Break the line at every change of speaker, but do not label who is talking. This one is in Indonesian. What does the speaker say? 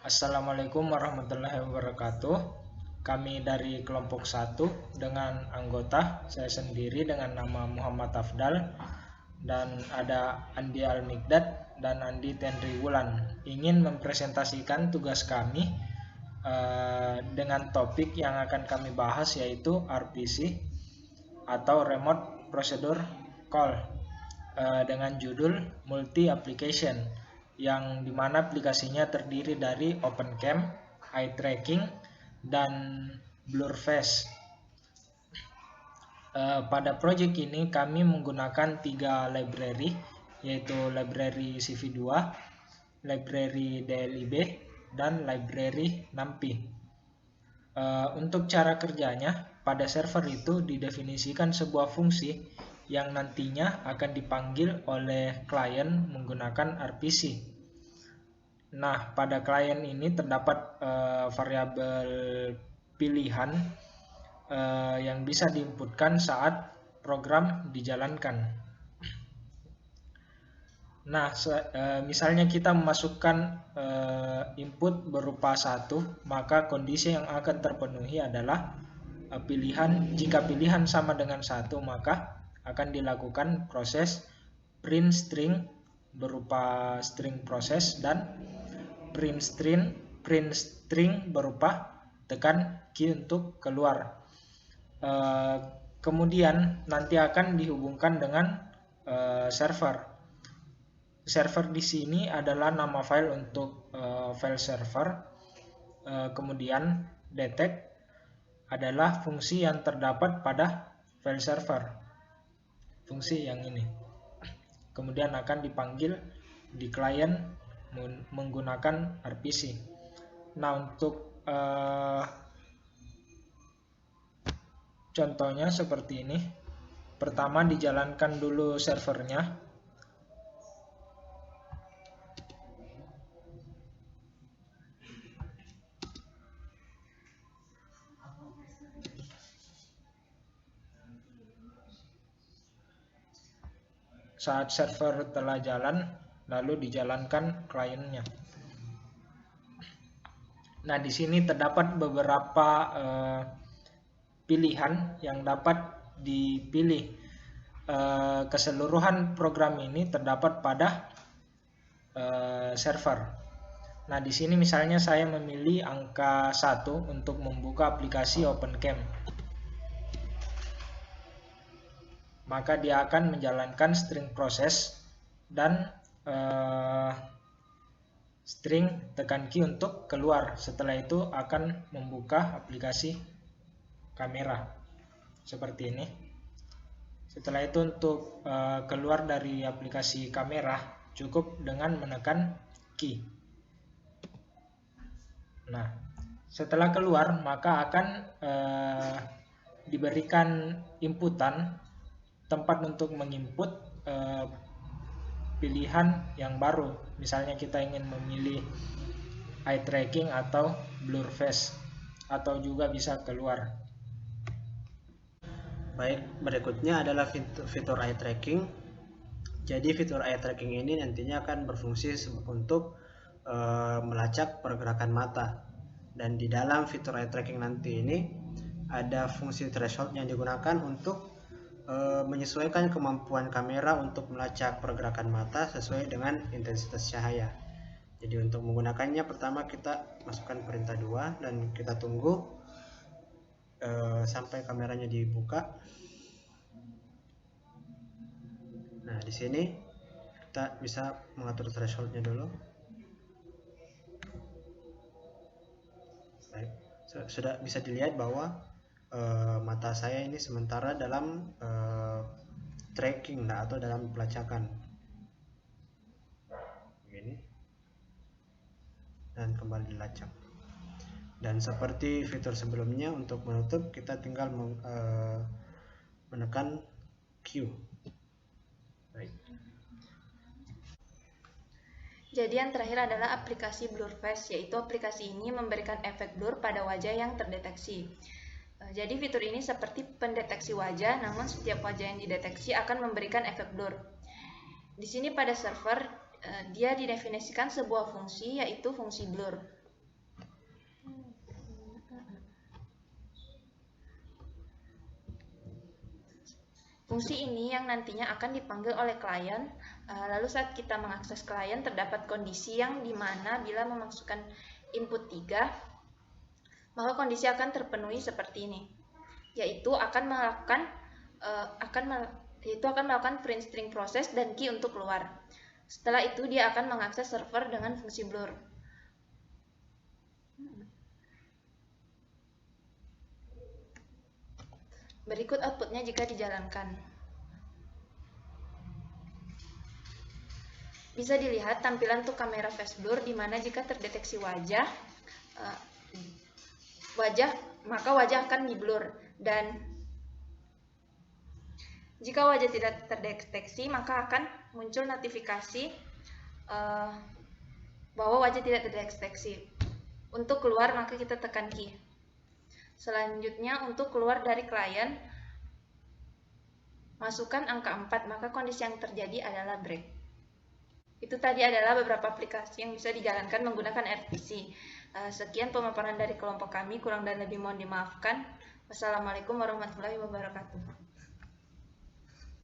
Assalamualaikum warahmatullahi wabarakatuh. Kami dari kelompok 1 dengan anggota saya sendiri dengan nama Muhammad Afdal dan ada Andi Al-Mikdad dan Andi Tenri Wulan ingin mempresentasikan tugas kami dengan topik yang akan kami bahas yaitu RPC atau Remote Procedure Call dengan judul Multi Application, yang dimana aplikasinya terdiri dari OpenCam, Eye Tracking, dan Blurface. Pada project ini kami menggunakan 3 library, yaitu library CV2, library DLIB, dan library NumPy. Untuk cara kerjanya, pada server itu didefinisikan sebuah fungsi yang nantinya akan dipanggil oleh klien menggunakan RPC. Nah, pada klien ini terdapat variabel pilihan yang bisa diinputkan saat program dijalankan. Nah, misalnya kita memasukkan input berupa 1, maka kondisi yang akan terpenuhi adalah jika pilihan sama dengan 1, maka akan dilakukan proses print string berupa string proses dan print string berupa tekan key untuk keluar. Kemudian nanti akan dihubungkan dengan server. Server di sini adalah nama file untuk file server. Kemudian detect adalah fungsi yang terdapat pada file server. Fungsi yang ini kemudian akan dipanggil di klien menggunakan RPC. Nah, untuk contohnya seperti ini. Pertama dijalankan dulu servernya. Saat server telah jalan, lalu dijalankan kliennya. Nah, di sini terdapat beberapa pilihan yang dapat dipilih. Keseluruhan program ini terdapat pada server. Nah, di sini misalnya saya memilih angka 1 untuk membuka aplikasi OpenCam. Maka dia akan menjalankan string proses dan string tekan key untuk keluar. Setelah itu akan membuka aplikasi kamera seperti ini. Setelah itu untuk keluar dari aplikasi kamera cukup dengan menekan key. Nah, setelah keluar maka akan diberikan inputan tempat untuk menginput pilihan yang baru. Misalnya kita ingin memilih eye tracking atau blurface, atau juga bisa keluar.
Baik, berikutnya adalah fitur eye tracking. Jadi fitur eye tracking ini nantinya akan berfungsi untuk melacak pergerakan mata. Dan di dalam fitur eye tracking nanti ini ada fungsi threshold yang digunakan untuk menyesuaikan kemampuan kamera untuk melacak pergerakan mata sesuai dengan intensitas cahaya. Jadi untuk menggunakannya, pertama kita masukkan perintah 2 dan kita tunggu sampai kameranya dibuka. Nah, di sini kita bisa mengatur thresholdnya dulu. Baik, sudah bisa dilihat bahwa mata saya ini sementara dalam tracking atau dalam pelacakan begini, dan kembali dilacak. Dan seperti fitur sebelumnya, untuk menutup kita tinggal menekan Q. Baik.
Jadi yang terakhir adalah aplikasi Blurface, yaitu aplikasi ini memberikan efek blur pada wajah yang terdeteksi. Jadi fitur ini seperti pendeteksi wajah, namun setiap wajah yang dideteksi akan memberikan efek blur. Di sini pada server dia didefinisikan sebuah fungsi, yaitu fungsi blur. Fungsi ini yang nantinya akan dipanggil oleh klien. Lalu saat kita mengakses klien terdapat kondisi yang dimana bila memasukkan input 3, maka kondisi akan terpenuhi seperti ini, yaitu akan melakukan print string proses dan key untuk keluar. Setelah itu dia akan mengakses server dengan fungsi blur. Berikut outputnya jika dijalankan. Bisa dilihat tampilan untuk kamera face blur di mana jika terdeteksi wajah, maka wajah akan di-blur, dan jika wajah tidak terdeteksi maka akan muncul notifikasi bahwa wajah tidak terdeteksi. Untuk keluar maka kita tekan key. Selanjutnya untuk keluar dari klien, masukkan angka 4, maka kondisi yang terjadi adalah break. Itu tadi adalah beberapa aplikasi yang bisa dijalankan menggunakan RPC. Sekian pemaparan dari kelompok kami, kurang dan lebih mohon dimaafkan. Wassalamualaikum warahmatullahi wabarakatuh.